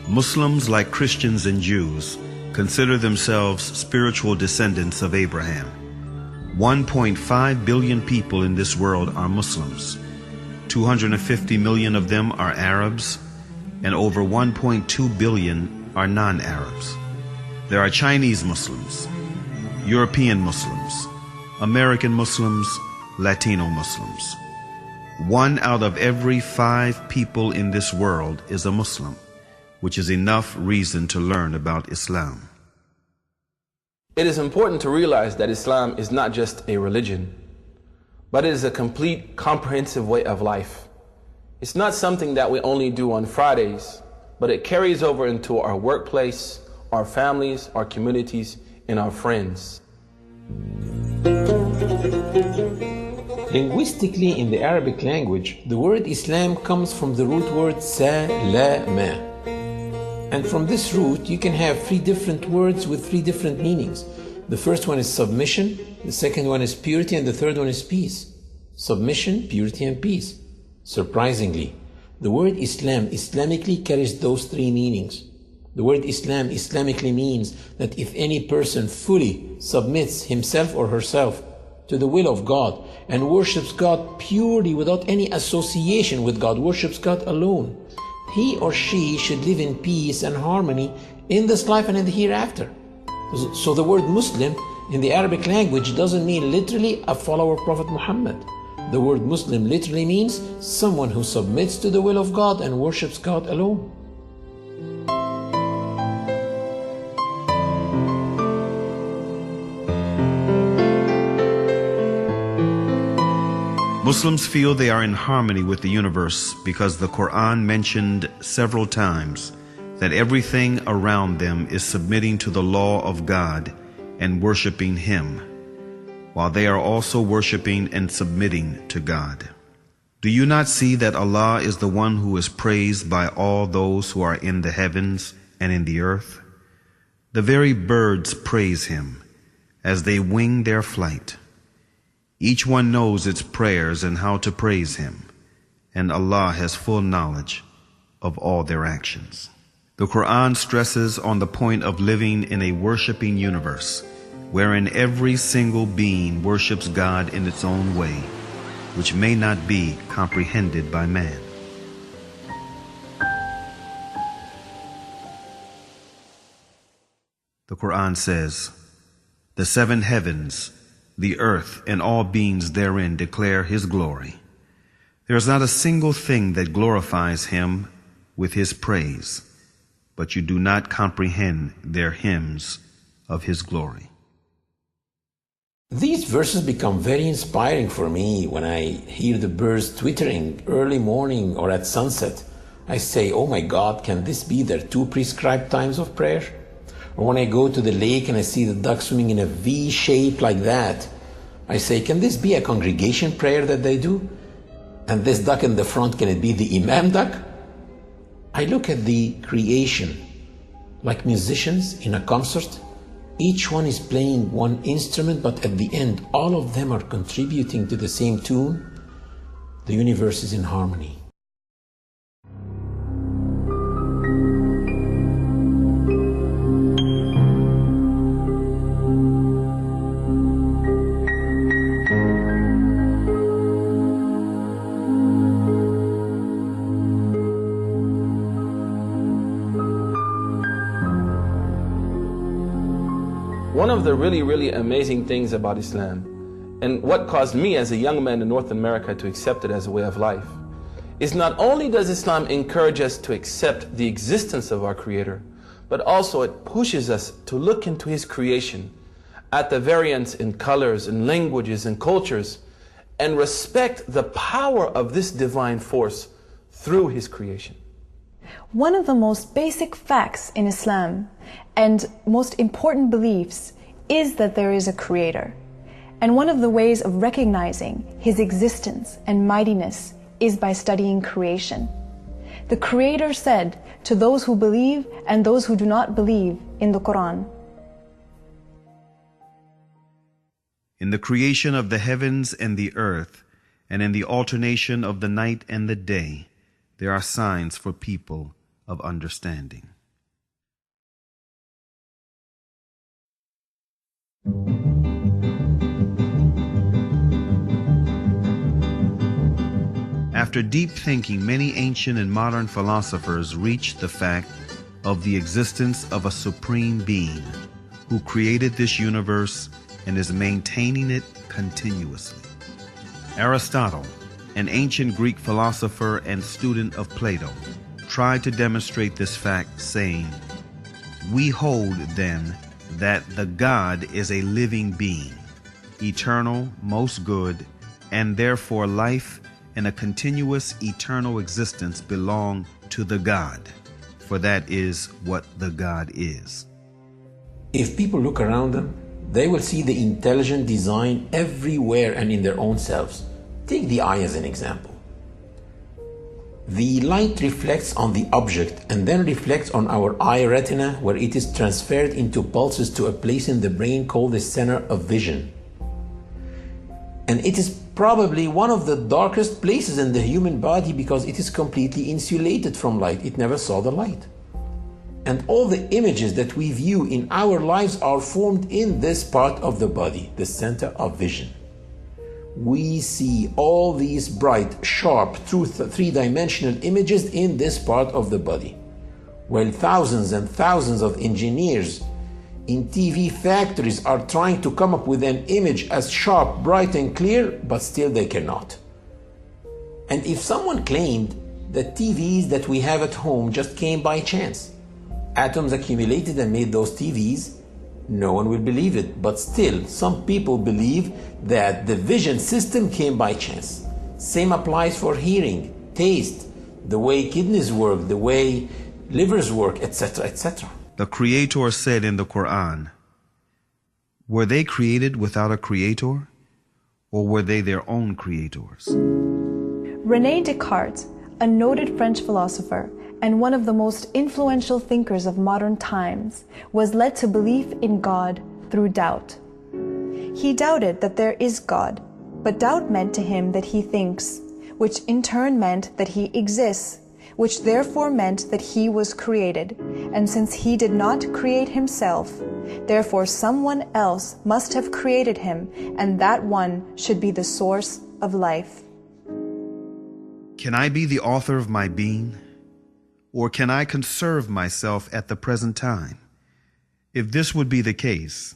Muslims, like Christians and Jews, consider themselves spiritual descendants of Abraham. 1.5 billion people in this world are Muslims. 250 million of them are Arabs, and over 1.2 billion are non-Arabs. There are Chinese Muslims, European Muslims, American Muslims, Latino Muslims. 1 out of every 5 people in this world is a Muslim, which is enough reason to learn about Islam. It is important to realize that Islam is not just a religion, but it is a complete, comprehensive way of life. It's not something that we only do on Fridays, but it carries over into our workplace, our families, our communities, and our friends. Linguistically, in the Arabic language, the word Islam comes from the root word salama. And from this root, you can have 3 different words with 3 different meanings. The first one is submission, the second one is purity, and the third one is peace. Submission, purity, and peace. Surprisingly, the word Islam Islamically carries those 3 meanings. The word Islam Islamically means that if any person fully submits himself or herself to the will of God and worships God purely without any association with God, worships God alone, he or she should live in peace and harmony in this life and in the hereafter. So the word Muslim in the Arabic language doesn't mean literally a follower of Prophet Muhammad. The word Muslim literally means someone who submits to the will of God and worships God alone. Muslims feel they are in harmony with the universe because the Quran mentioned several times that everything around them is submitting to the law of God and worshiping Him, while they are also worshiping and submitting to God. Do you not see that Allah is the one who is praised by all those who are in the heavens and in the earth? The very birds praise Him as they wing their flight. Each one knows its prayers and how to praise Him, and Allah has full knowledge of all their actions. The Quran stresses on the point of living in a worshiping universe, wherein every single being worships God in its own way, which may not be comprehended by man. The Quran says, "The 7 heavens, the earth, and all beings therein declare His glory. There is not a single thing that glorifies Him with His praise, but you do not comprehend their hymns of His glory." These verses become very inspiring for me when I hear the birds twittering early morning or at sunset. I say, oh my God, can this be their 2 prescribed times of prayer? Or when I go to the lake and I see the duck swimming in a V shape like that, I say, can this be a congregation prayer that they do? And this duck in the front, can it be the Imam duck? I look at the creation like musicians in a concert. Each one is playing one instrument, but at the end, all of them are contributing to the same tune. The universe is in harmony. One of the really amazing things about Islam, and what caused me as a young man in North America to accept it as a way of life, is not only does Islam encourage us to accept the existence of our Creator, but also it pushes us to look into His creation, at the variance in colors and languages and cultures, and respect the power of this divine force through His creation. One of the most basic facts in Islam and most important beliefs is that there is a Creator. And one of the ways of recognizing His existence and mightiness is by studying creation. The Creator said to those who believe and those who do not believe in the Quran, "In the creation of the heavens and the earth, and in the alternation of the night and the day, there are signs for people of understanding." After deep thinking, many ancient and modern philosophers reached the fact of the existence of a supreme being who created this universe and is maintaining it continuously. Aristotle, an ancient Greek philosopher and student of Plato, tried to demonstrate this fact, saying, "We hold, then, that the God is a living being, eternal, most good, and therefore life and a continuous eternal existence belong to the God, for that is what the God is." If people look around them, they will see the intelligent design everywhere and in their own selves. Take the eye as an example. The light reflects on the object and then reflects on our eye retina, where it is transferred into pulses to a place in the brain called the center of vision. And it is probably one of the darkest places in the human body because it is completely insulated from light. It never saw the light. And all the images that we view in our lives are formed in this part of the body, the center of vision. We see all these bright, sharp, three-dimensional images in this part of the body, while thousands and thousands of engineers in TV factories are trying to come up with an image as sharp, bright, and clear, but still they cannot. And if someone claimed that TVs that we have at home just came by chance, atoms accumulated and made those TVs, no one will believe it. But still, some people believe that the vision system came by chance. Same applies for hearing, taste, the way kidneys work, the way livers work, etc., etc. The Creator said in the Quran, were they created without a creator, or were they their own creators? René Descartes, a noted French philosopher and one of the most influential thinkers of modern times, was led to belief in God through doubt. He doubted that there is God, but doubt meant to him that he thinks, which in turn meant that he exists, which therefore meant that he was created. And since he did not create himself, therefore someone else must have created him, and that one should be the source of life. Can I be the author of my being? Or can I conserve myself at the present time? If this would be the case,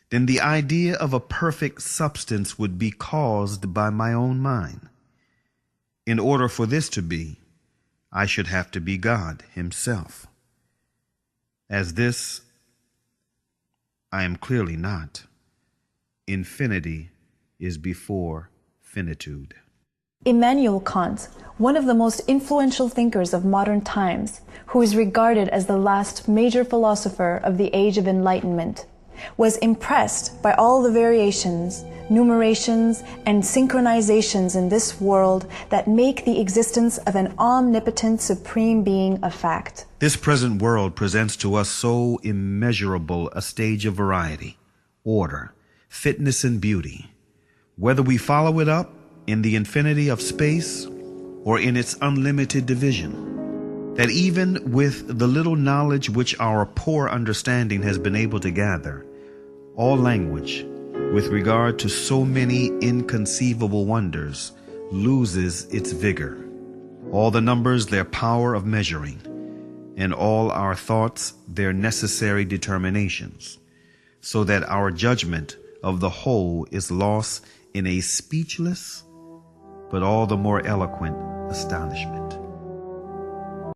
then the idea of a perfect substance would be caused by my own mind. In order for this to be, I should have to be God himself. As this, I am clearly not. Infinity is before finitude. Immanuel Kant, one of the most influential thinkers of modern times, who is regarded as the last major philosopher of the Age of Enlightenment, was impressed by all the variations, numerations, and synchronizations in this world that make the existence of an omnipotent supreme being a fact. This present world presents to us so immeasurable a stage of variety, order, fitness, and beauty. Whether we follow it up in the infinity of space or in its unlimited division, that even with the little knowledge which our poor understanding has been able to gather, all language, with regard to so many inconceivable wonders, loses its vigor, all the numbers their power of measuring, and all our thoughts their necessary determinations, so that our judgment of the whole is lost in a speechless but all the more eloquent astonishment.